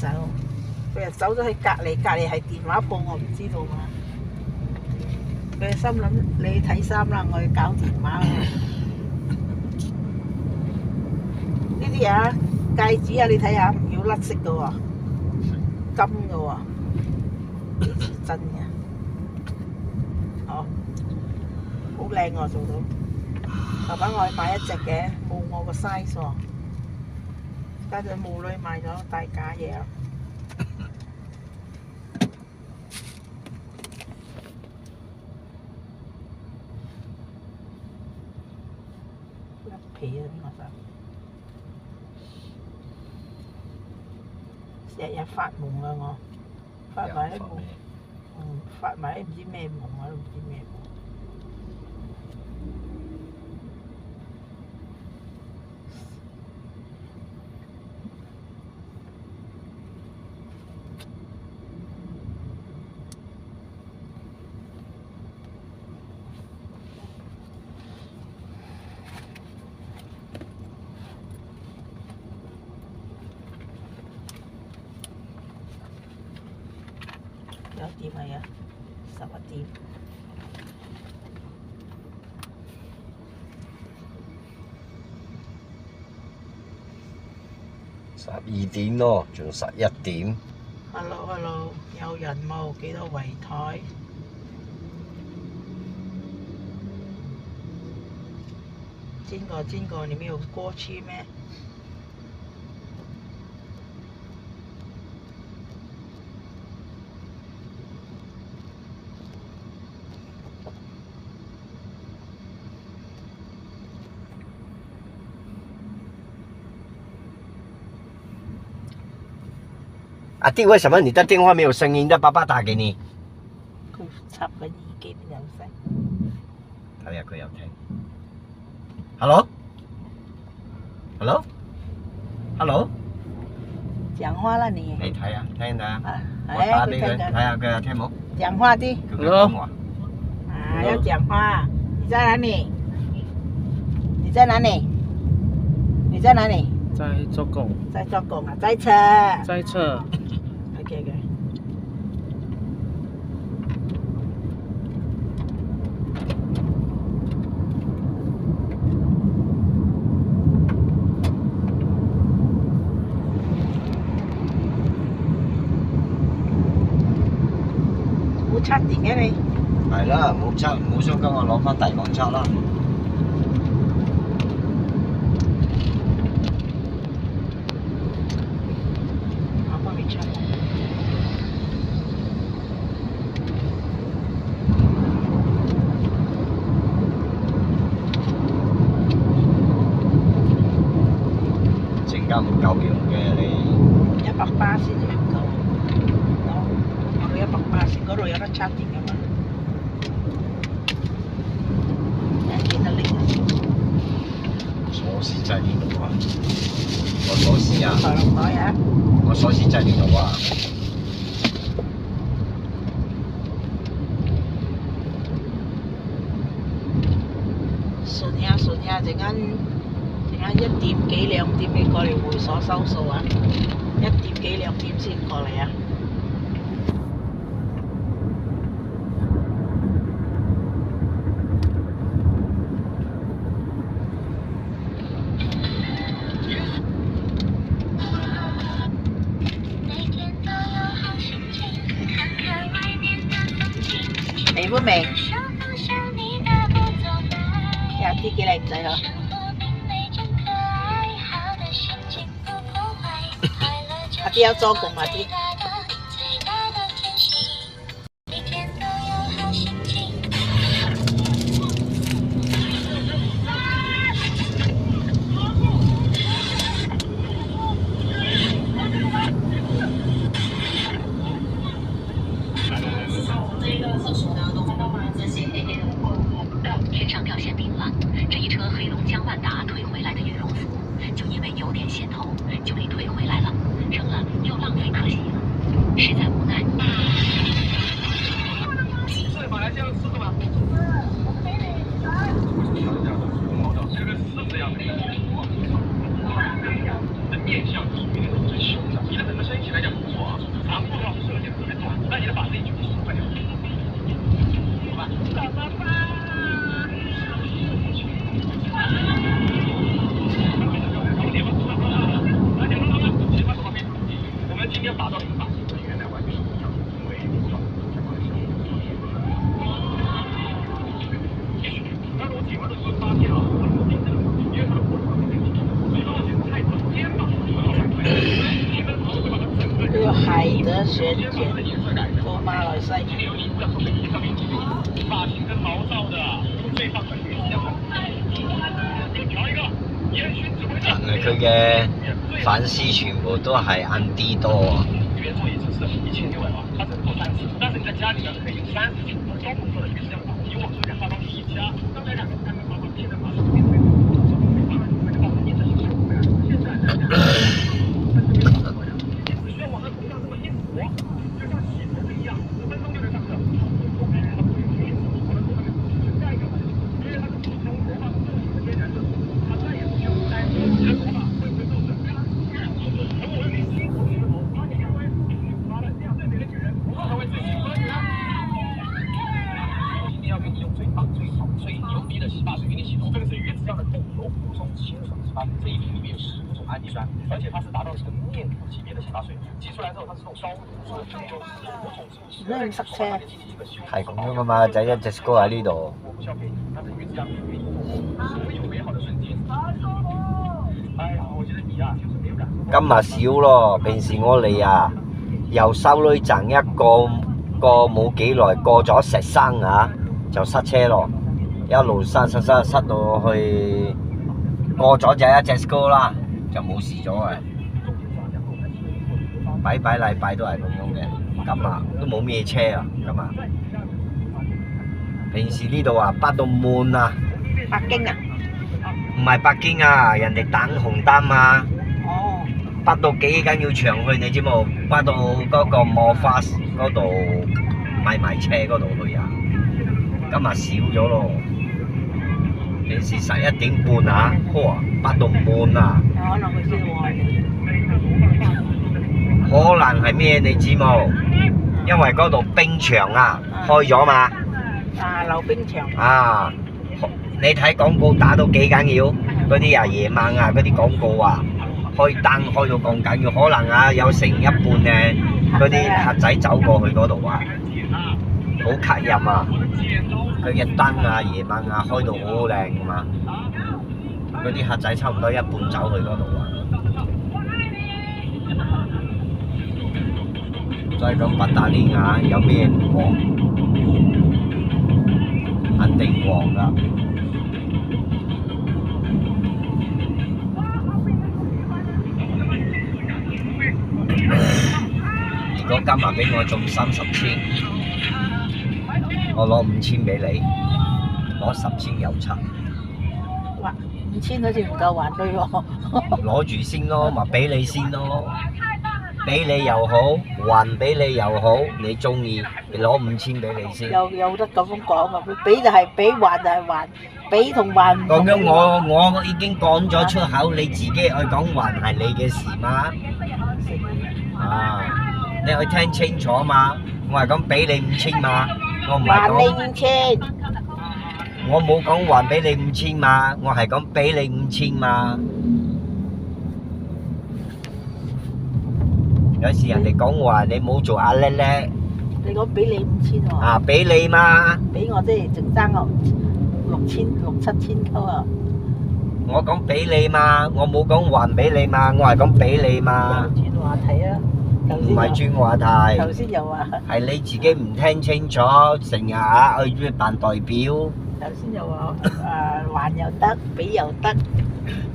走，佢又走咗去隔離係電話鋪，我唔知道嘛。佢心諗你睇衫啦，我去搞電話。呢啲啊戒指啊，你睇下唔要甩色嘅喎，金嘅喎，真嘅。哦，好靚喎做到。爸爸我去買一隻嘅，冇我個 size 喎。家陣冇女買咗大假嘢啊！甩皮啊！邊個想？日日發夢啊我，發埋啲夢，發埋啲唔知咩夢啊，都唔知咩夢。幾點係啊？11點。12點咯，仲11點。Hello， 有人冇？幾多圍台？經過，你沒有過去咩？阿弟，為什麼你的電話沒有聲音的？爸爸打給你。佢插緊耳機邊有聲？睇下佢有聽。Hello？講話啦你。你睇下，聽下。我哎，打俾佢，佢聽緊。睇下佢有聽冇？講話啲。佢講話。要講話。你在哪裡？你在哪裡？你在哪裡？在做工。在做工啊？在車。在車。OK。冇插電嘅你。係啦，冇插，冇想跟我攞翻大網插啦。陣間唔夠用嘅你。180先至唔夠。我到180，嗰度有得插電㗎嘛？見得拎。鎖匙在呢度啊！我鎖匙啊！袋落袋啊！我鎖匙在呢度啊！順下，陣間1點幾2點你過嚟會所收數啊！1點幾2點先過嚟啊！美不美？阿啲幾靚仔啊！阿啲有做工阿啲。身上掉馅饼了，这一车黑龙江万达退回来的羽绒服，就因为有点线头，就给退回来了，扔了又浪费可惜了。呢個海德選檢過馬來西亞。佢嘅粉絲全部都係暗啲多啊！唔使咁塞車。係咁樣噶嘛，就一隻歌喺呢度。今日少咯，平時我嚟啊，由修女站一個冇幾耐，過咗石山啊，就塞車咯，一路塞到去，過咗就一隻歌啦，就冇事咗嘅。禮拜都係咁樣嘅，今日都冇咩車啊，今日。平時呢度啊，塞到滿啊！北京啊？唔係北京啊，人哋等紅燈啊！哦。塞到幾緊要長去，你知冇？塞到嗰個摩花嗰度賣車嗰度去啊！今日少咗咯，平時11點半啊，哇，塞到滿啊！可能佢先愛可能係咩你知冇？因為嗰度冰場啊，開咗嘛。啊，溜冰場。啊，你睇廣告打到幾緊要？嗰啲啊夜晚啊嗰啲廣告啊，開燈開到咁緊要，可能啊有成一半咧嗰啲客仔走過去嗰度啊，好吸引啊！佢嘅燈啊夜晚啊開到好靚噶嘛，嗰啲客仔差唔多一半走去嗰度啊。再講八達嶺啊，有咩唔旺？肯定旺噶。如果今日俾我中30千，我攞5000俾你，攞10千郵差。哇，5000好似唔夠還對喎。攞住先咯，咪俾你先咯。俾你又好，還俾你又好，你中意，你攞5000俾你先。有得咁樣講啊？俾就係俾，還就係還，俾同還唔同。咁樣我已經講咗出口，你自己去講還係你嘅事嘛。啊，你去聽清楚嘛。我係講俾你5000嘛，我唔係還你講。5000。我冇講還俾你5000嘛，我係講俾你5000嘛。有時人哋講話你冇做阿叻叻。你講俾你5000喎。啊，俾你嘛。俾我即係淨爭我6、7千溝啊！我講俾你嘛，我冇講還俾你嘛，我係講俾你嘛。轉話題啊！唔係轉話題。頭先又話。係你自己唔聽清楚，成日啊去扮代表。頭先又話還又得，俾又得。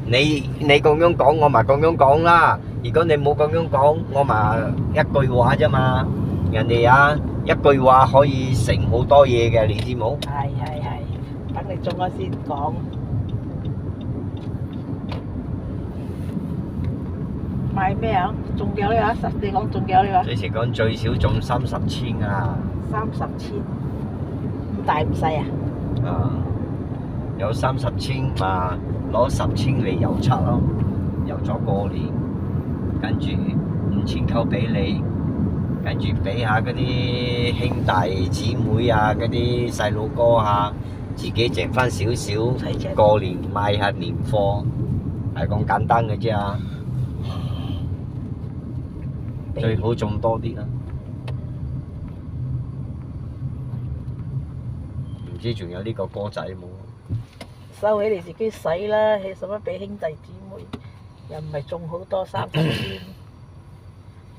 你咁樣講，我咪咁樣講啦。如果你冇咁樣講，我咪一句話啫嘛。人哋啊一句話可以成好多嘢嘅，你知冇？係，等你中咗先講。買咩啊？中幾多啊？實你講中幾多啊？之前講最少中30千啊。30千，咁大唔細啊？啊，有30千嘛，攞10千嚟郵出咯，郵咗過年，跟住5000溝俾你，跟住俾下嗰啲兄弟姊妹啊，嗰啲細佬哥啊，自己剩翻少少，過年買下年貨，係咁簡單嘅啫啊！最好種多啲啦。唔知仲有呢個歌仔冇？收起你自己使啦，使乜俾兄弟姊妹？又唔係種好多30千，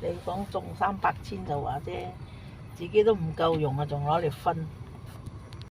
你講種300千就話啫，自己都唔夠用啊，仲攞嚟分。